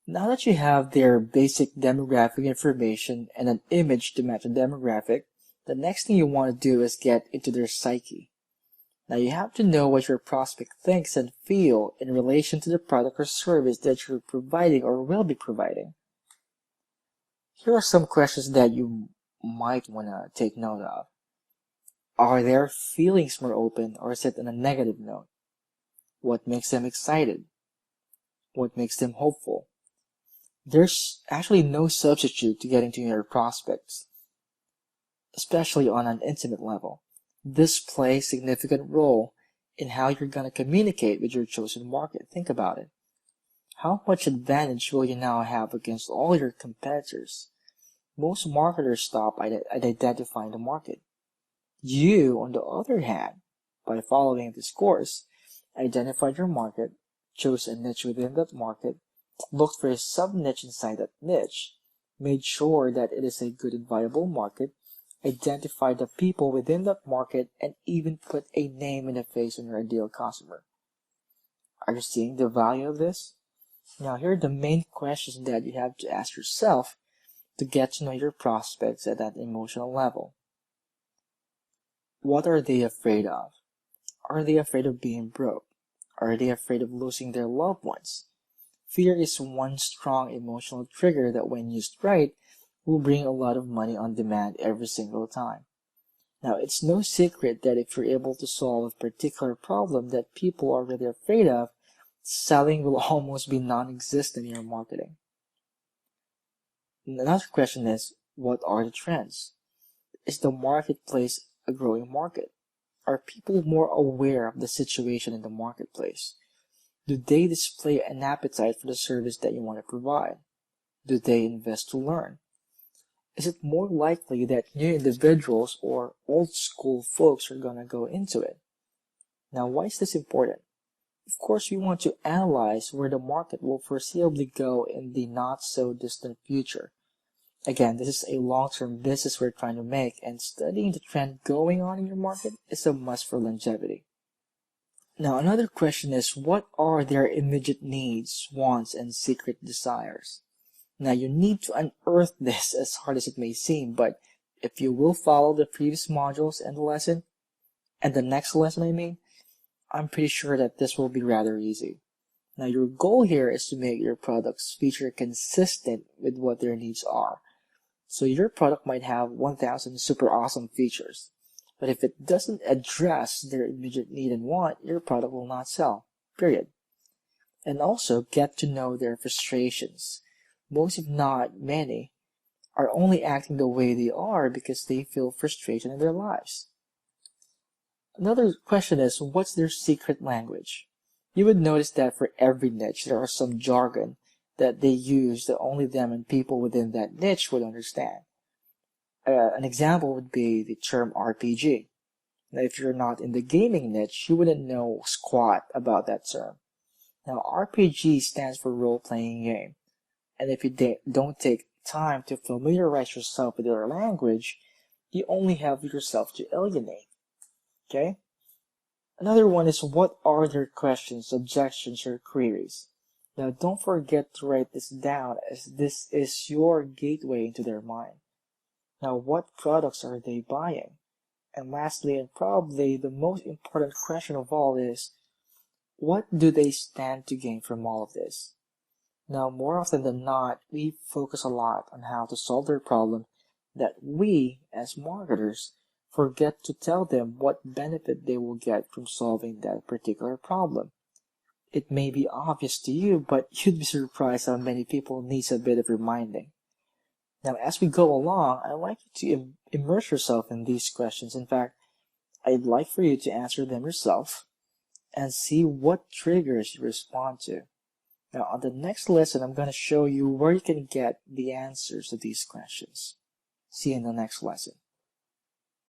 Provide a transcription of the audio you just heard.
Now that you have their basic demographic information and an image to match the demographic, the next thing you want to do is get into their psyche. Now you have to know what your prospect thinks and feel in relation to the product or service that you're providing or will be providing. Here are some questions that you might want to take note of. Are their feelings more open, or is it on a negative note? What makes them excited? What makes them hopeful? There's actually no substitute to getting to know your prospects, especially on an intimate level. This plays a significant role in how you're going to communicate with your chosen market. Think about it. How much advantage will you now have against all your competitors? Most marketers stop at identifying the market. You, on the other hand, by following this course, identified your market, chose a niche within that market, looked for a sub-niche inside that niche, made sure that it is a good and viable market, identified the people within that market, and even put a name and a face on your ideal customer. Are you seeing the value of this? Now, here are the main questions that you have to ask yourself to get to know your prospects at that emotional level. What are they afraid of? Are they afraid of being broke? Are they afraid of losing their loved ones? Fear is one strong emotional trigger that, when used right, will bring a lot of money on demand every single time. Now, it's no secret that if you're able to solve a particular problem that people are really afraid of, selling will almost be non-existent in your marketing. Another question is, what are the trends? Is the marketplace a growing market? Are people more aware of the situation in the marketplace? Do they display an appetite for the service that you want to provide? Do they invest to learn? Is it more likely that new individuals or old school folks are going to go into it? Now, why is this important? Of course, we want to analyze where the market will foreseeably go in the not so distant future. Again, this is a long-term business we're trying to make, and studying the trend going on in your market is a must for longevity. Now, another question is, what are their immediate needs, wants, and secret desires? Now, you need to unearth this, as hard as it may seem, but if you will follow the previous modules and the lesson, and the next lesson I'm pretty sure that this will be rather easy. Now, your goal here is to make your product's feature consistent with what their needs are. So your product might have 1,000 super awesome features, but if it doesn't address their immediate need and want, your product will not sell, period. And also get to know their frustrations. Most, if not many, are only acting the way they are because they feel frustration in their lives. Another question is, what's their secret language? You would notice that for every niche, there are some jargon that they use that only them and people within that niche would understand. An example would be the term RPG. Now, if you're not in the gaming niche, you wouldn't know squat about that term. Now, RPG stands for role-playing game. And if you don't take time to familiarize yourself with their language, you only have yourself to alienate. Okay? Another one is, what are their questions, objections, or queries? Now, don't forget to write this down, as this is your gateway into their mind. Now, what products are they buying? And lastly, and probably the most important question of all is, what do they stand to gain from all of this? Now, more often than not, we focus a lot on how to solve their problem that we, as marketers, forget to tell them what benefit they will get from solving that particular problem. It may be obvious to you, but you'd be surprised how many people needs a bit of reminding. Now, as we go along, I'd like you to immerse yourself in these questions. In fact, I'd like for you to answer them yourself and see what triggers you respond to. Now, on the next lesson, I'm going to show you where you can get the answers to these questions. See you in the next lesson.